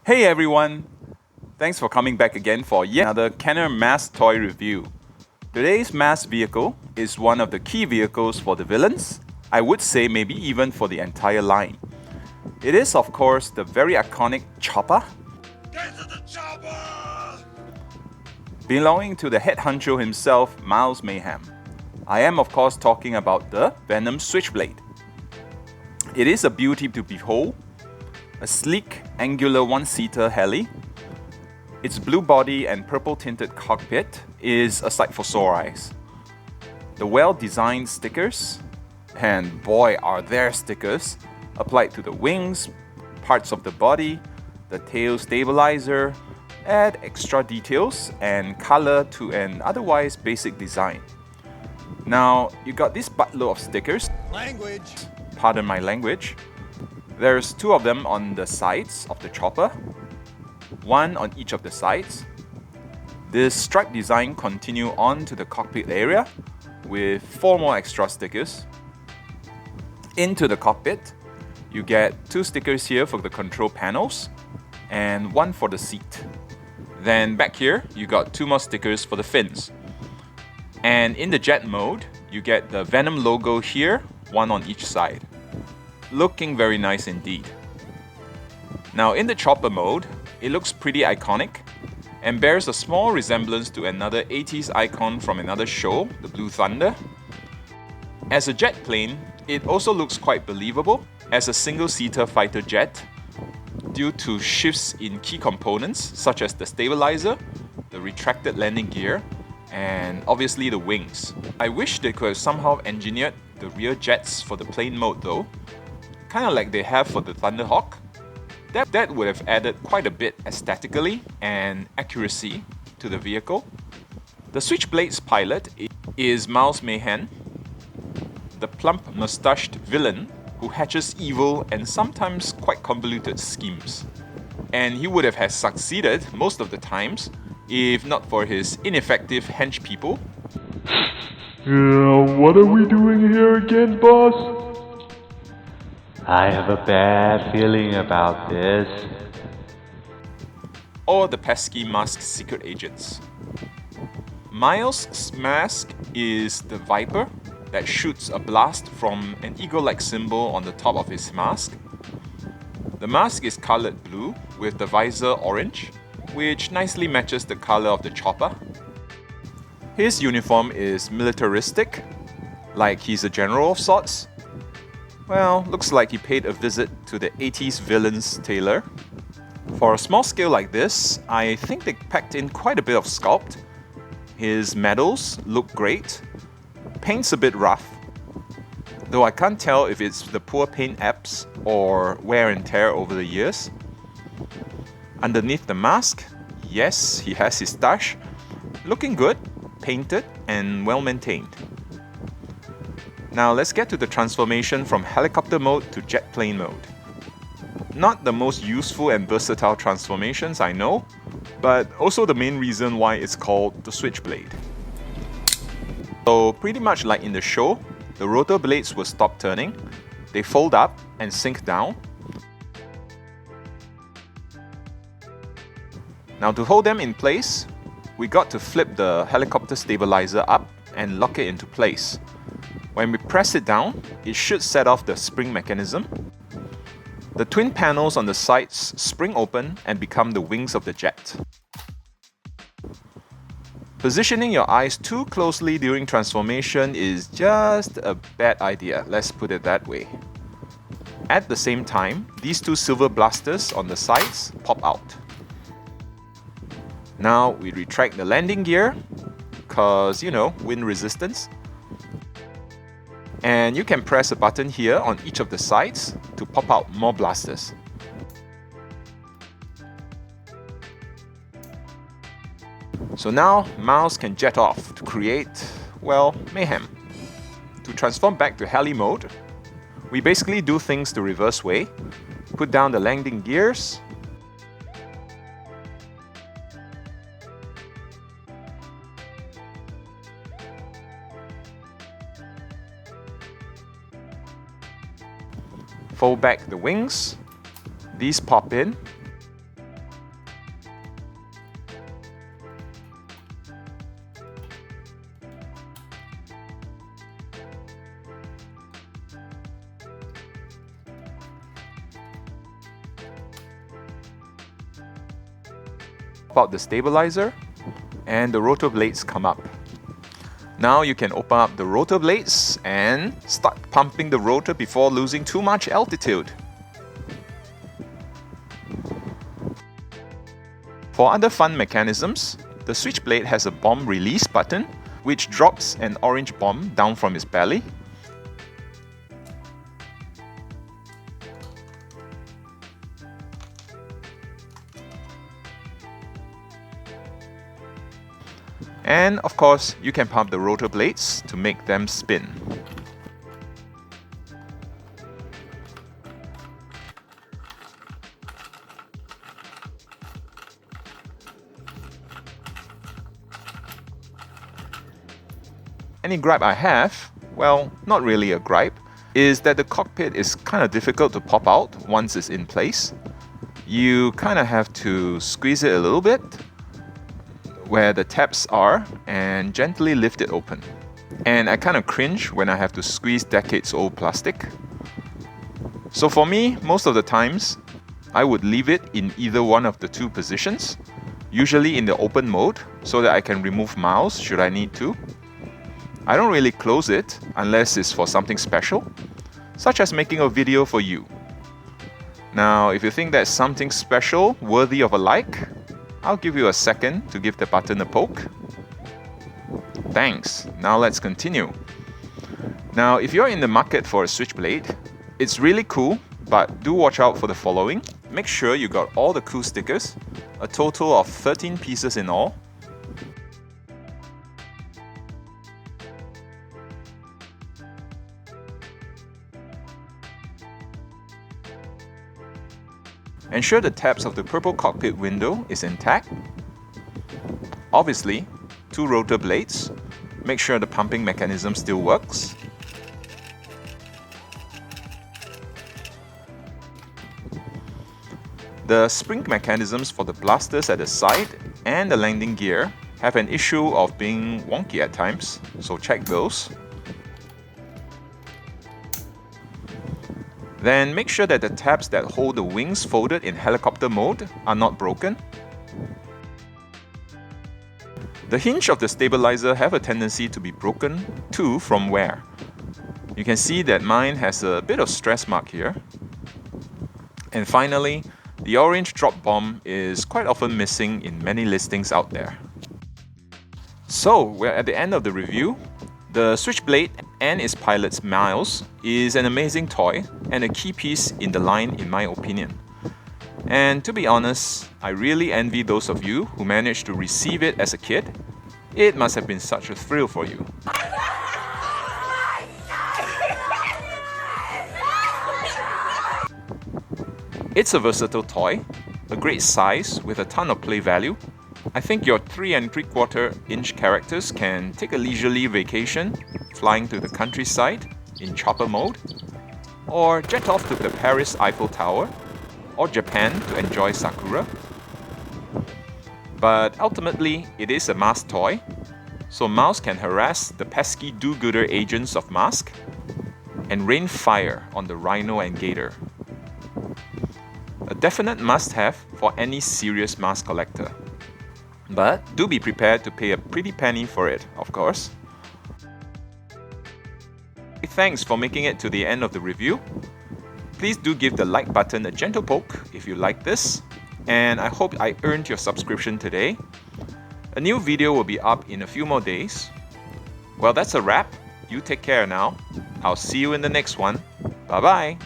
Hey everyone! Thanks for coming back again for yet another Kenner M.A.S.K toy review. Today's M.A.S.K vehicle is one of the key vehicles for the villains, I would say maybe even for the entire line. It is of course the very iconic Chopper, Get to the chopper! belonging to the head honcho himself, Miles Mayhem. I am of course talking about the Venom Switchblade. It is a beauty to behold, a sleek, angular one-seater heli. Its blue body and purple-tinted cockpit is a sight for sore eyes. The well-designed stickers, and boy are there stickers, applied to the wings, parts of the body, the tail stabilizer, add extra details and color to an otherwise basic design. Now, you got this buttload of stickers, Language! pardon my language. There's two of them on the sides of the chopper, one on each of the sides. This stripe design continue on to the cockpit area with four more extra stickers. Into the cockpit, you get two stickers here for the control panels and one for the seat. Then back here, you got two more stickers for the fins. And in the jet mode, you get the Venom logo here, one on each side. Looking very nice indeed. Now in the chopper mode, it looks pretty iconic and bears a small resemblance to another 80s icon from another show, the Blue Thunder. As a jet plane, it also looks quite believable as a single-seater fighter jet due to shifts in key components such as the stabilizer, the retracted landing gear, and obviously the wings. I wish they could have somehow engineered the rear jets for the plane mode though, kind of like they have for the Thunderhawk. That would have added quite a bit aesthetically and accuracy to the vehicle. The Switchblade's pilot is Miles Mayhem, the plump mustached villain who hatches evil and sometimes quite convoluted schemes. And he would have succeeded most of the times if not for his ineffective hench people. What are we doing here again, boss? I have a bad feeling about this. Or the pesky M.A.S.K secret agents. Miles' M.A.S.K is the Viper that shoots a blast from an eagle-like symbol on the top of his mask. The mask is colored blue with the visor orange, which nicely matches the color of the chopper. His uniform is militaristic, like he's a general of sorts. Well, looks like he paid a visit to the 80s villain's tailor. For a small scale like this, I think they packed in quite a bit of sculpt. His medals look great. Paint's a bit rough, though I can't tell if it's the poor paint apps or wear and tear over the years. Underneath the mask, yes, he has his stash. Looking good, painted and well maintained. Now let's get to the transformation from helicopter mode to jet plane mode. Not the most useful and versatile transformations, I know, but also the main reason why it's called the Switchblade. So pretty much like in the show, the rotor blades will stop turning, they fold up and sink down. Now to hold them in place, we got to flip the helicopter stabilizer up and lock it into place. When we press it down, it should set off the spring mechanism. The twin panels on the sides spring open and become the wings of the jet. Positioning your eyes too closely during transformation is just a bad idea, let's put it that way. At the same time, these two silver blasters on the sides pop out. Now we retract the landing gear, cause wind resistance. And you can press a button here on each of the sides to pop out more blasters. So now Miles can jet off to create, well, mayhem. To transform back to heli mode, we basically do things the reverse way. Put down the landing gears, fold back the wings, these pop in, pop out the stabilizer and the rotor blades come up. Now you can open up the rotor blades and start pumping the rotor before losing too much altitude. For other fun mechanisms, the Switchblade has a bomb release button which drops an orange bomb down from its belly. And of course, you can pump the rotor blades to make them spin. Any gripe I have, well, not really a gripe, is that the cockpit is kind of difficult to pop out once it's in place. You kind of have to squeeze it a little bit where the tabs are and gently lift it open. And I kind of cringe when I have to squeeze decades old plastic. So for me, most of the times, I would leave it in either one of the two positions, usually in the open mode, so that I can remove mouse should I need to. I don't really close it unless it's for something special, such as making a video for you. Now, if you think that's something special worthy of a like, I'll give you a second to give the button a poke. Thanks. Now let's continue. Now, if you're in the market for a Switchblade, it's really cool, but do watch out for the following. Make sure you got all the cool stickers, a total of 13 pieces in all. Ensure the tabs of the purple cockpit window is intact. Obviously, 2 rotor blades. Make sure the pumping mechanism still works. The spring mechanisms for the blasters at the side and the landing gear have an issue of being wonky at times, so check those. Then make sure that the tabs that hold the wings folded in helicopter mode are not broken. The hinge of the stabilizer have a tendency to be broken too from wear. You can see that mine has a bit of stress mark here. And finally, the orange drop bomb is quite often missing in many listings out there. So, we're at the end of the review. The Switchblade and its pilot's Miles is an amazing toy and a key piece in the line in my opinion. And to be honest, I really envy those of you who managed to receive it as a kid. It must have been such a thrill for you. It's a versatile toy, a great size with a ton of play value. I think your 3 3/4 inch characters can take a leisurely vacation flying to the countryside in chopper mode, or jet off to the Paris Eiffel Tower, or Japan to enjoy Sakura. But ultimately, it is a M.A.S.K toy, so Mouse can harass the pesky do-gooder agents of M.A.S.K and rain fire on the Rhino and Gator. A definite must-have for any serious M.A.S.K collector. But do be prepared to pay a pretty penny for it, of course. Thanks for making it to the end of the review. Please do give the like button a gentle poke if you like this, and I hope I earned your subscription today. A new video will be up in a few more days. Well, that's a wrap. You take care now. I'll see you in the next one. Bye bye.